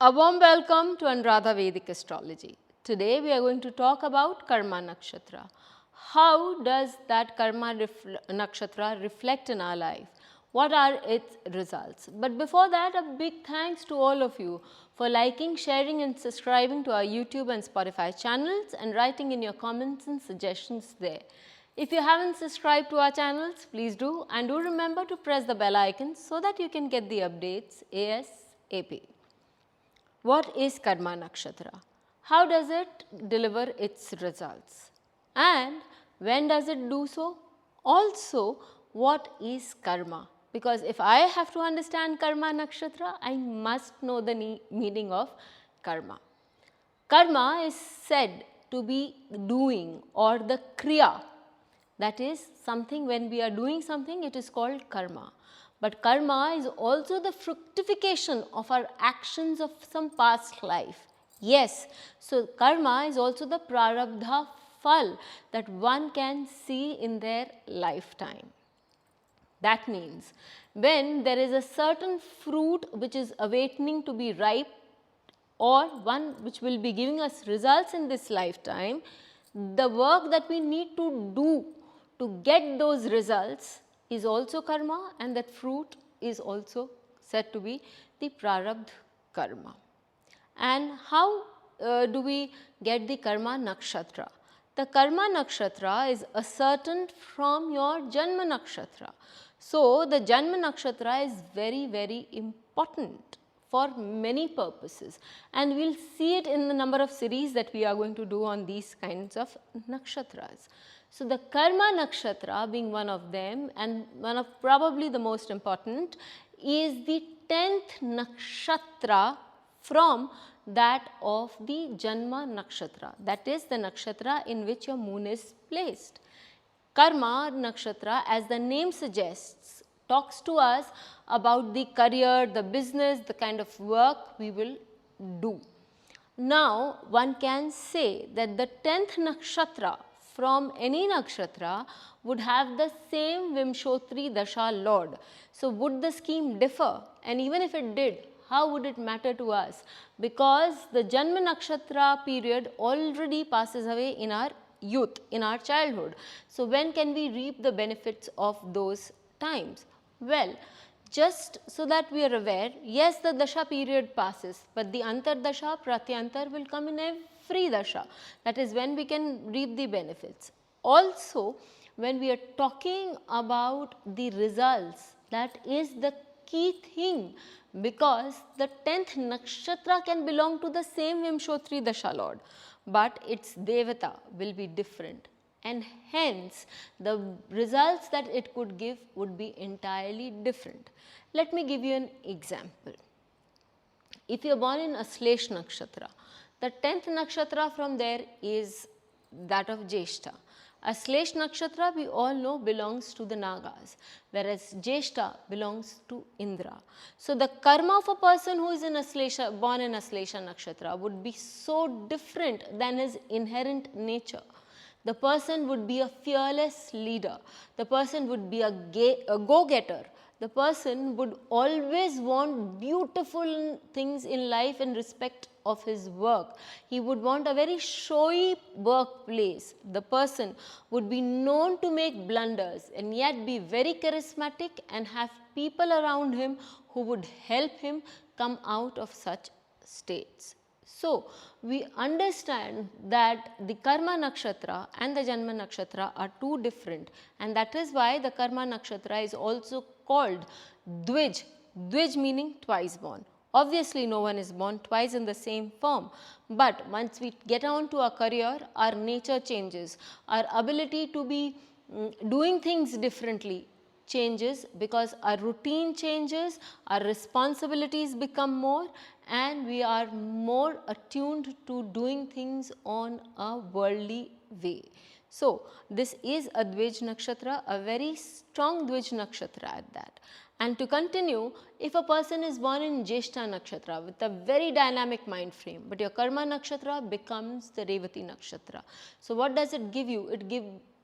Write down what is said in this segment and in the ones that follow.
A warm welcome to Anuradha Vedic Astrology. Today we are going to talk about Karma Nakshatra. How does that Karma Nakshatra reflect in our life? What are its results? But before that, a big thanks to all of you for liking, sharing and subscribing to our YouTube and Spotify channels and writing in your comments and suggestions there. If you haven't subscribed to our channels, please do, and do remember to press the bell icon so that you can get the updates ASAP. What is Karma Nakshatra? How does it deliver its results? And when does it do so? Also, what is Karma? Because if I have to understand Karma Nakshatra, I must know the meaning of Karma. Karma is said to be doing or the Kriya. That is something, when we are doing something, it is called Karma. But Karma is also the fructification of our actions of some past life. Yes, so Karma is also the prarabdha phal that one can see in their lifetime. That means when there is a certain fruit which is awaiting to be ripe or one which will be giving us results in this lifetime, the work that we need to do to get those results is also karma, and that fruit is also said to be the prarabdha karma. And how do we get the Karma Nakshatra? The Karma Nakshatra is ascertained from your Janma Nakshatra. So, the Janma Nakshatra is very important for many purposes, and we will see it in the number of series that we are going to do on these kinds of nakshatras. So, the Karma Nakshatra being one of them, and one of probably the most important, is the 10th nakshatra from that of the Janma Nakshatra, that is the nakshatra in which your moon is placed. Karma Nakshatra, as the name suggests, talks to us about the career, the business, the kind of work we will do. Now, one can say that the 10th nakshatra from any nakshatra would have the same Vimshotri dasha lord. So, would the scheme differ? And even if it did, how would it matter to us? Because the Janma nakshatra period already passes away in our youth, in our childhood. So, when can we reap the benefits of those times? Well, just so that we are aware, yes, the dasha period passes, but the antardasha, pratyantar will come in every dasha. That is when we can reap the benefits. Also, when we are talking about the results, that is the key thing, because the 10th nakshatra can belong to the same Vimshotri dasha lord, but its devata will be different, and hence the results that it could give would be entirely different. Let me give you an example. If you are born in Ashlesh nakshatra, the 10th nakshatra from there is that of Jeshta. Ashlesh nakshatra, we all know, belongs to the Nagas, whereas Jeshta belongs to Indra. So, the karma of a person who is in Ashlesha, born in Ashlesha nakshatra would be so different than his inherent nature. The person would be a fearless leader, the person would be a go-getter, the person would always want beautiful things in life in respect of his work. He would want a very showy workplace. The person would be known to make blunders and yet be very charismatic and have people around him who would help him come out of such states. So, we understand that the Karma Nakshatra and the Janma Nakshatra are two different, and that is why the Karma Nakshatra is also called Dvij, Dvij meaning twice born. Obviously, no one is born twice in the same form, but once we get on to our career, our nature changes, our ability to be doing things differently changes, because our routine changes, our responsibilities become more, and we are more attuned to doing things on a worldly way. So, this is a Dvij nakshatra, a very strong Dvij nakshatra at that. And to continue, if a person is born in Jeshta nakshatra with a very dynamic mind frame, but your Karma nakshatra becomes the Revati nakshatra. So, what does it give you? It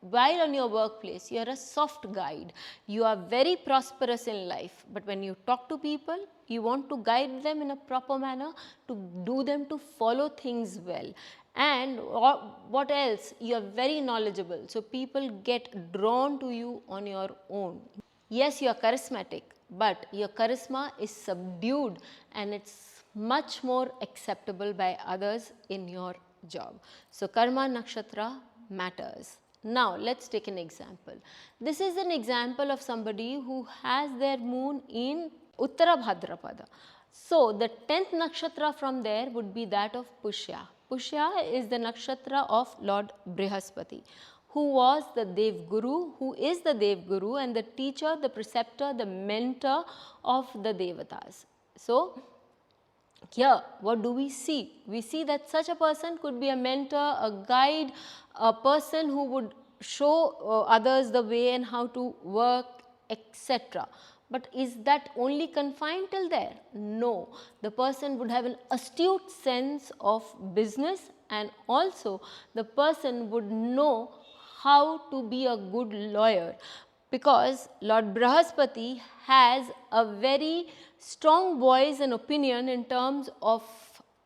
while on your workplace, you are a soft guide. You are very prosperous in life, but when you talk to people, you want to guide them in a proper manner, to do them to follow things well. And what else? You are very knowledgeable, so people get drawn to you on your own. Yes, you are charismatic, but your charisma is subdued and it's much more acceptable by others in your job. So, karma nakshatra matters. Now, let's take an example. This is an example of somebody who has their moon in Uttara Bhadrapada. So, the 10th nakshatra from there would be that of Pushya. Pushya is the nakshatra of Lord Brihaspati, who was the Dev Guru, who is the Dev Guru and the teacher, the preceptor, the mentor of the Devatas. So, here what do we see? We see that such a person could be a mentor, a guide, a person who would show others the way and how to work, etc. But is that only confined till there? No. The person would have an astute sense of business, and also the person would know how to be a good lawyer, because Lord Brihaspati has a very strong voice and opinion in terms of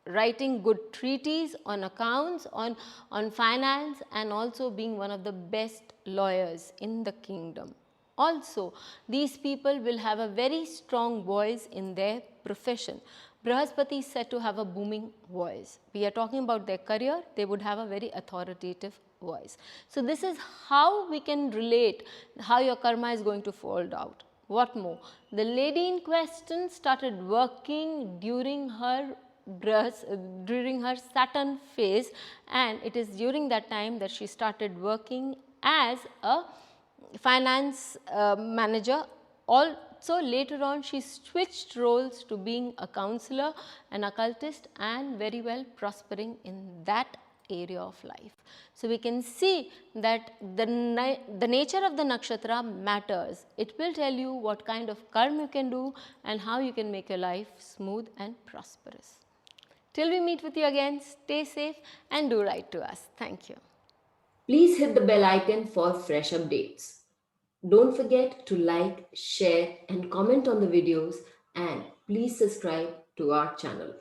writing good treaties on accounts, on finance, and also being one of the best lawyers in the kingdom. Also, these people will have a very strong voice in their profession. Brihaspati is said to have a booming voice. We are talking about their career, they would have a very authoritative voice. So, this is how we can relate how your karma is going to fold out. What more? The lady in question started working during her Saturn phase, and it is during that time that she started working as a finance manager. Also later on she switched roles to being a counselor, an occultist, and very well prospering in that area of life. So, we can see that the nature of the nakshatra matters. It will tell you what kind of karma you can do and how you can make your life smooth and prosperous. Till we meet with you again, stay safe and do write to us. Thank you. Please hit the bell icon for fresh updates. Don't forget to like, share and comment on the videos, and please subscribe to our channel.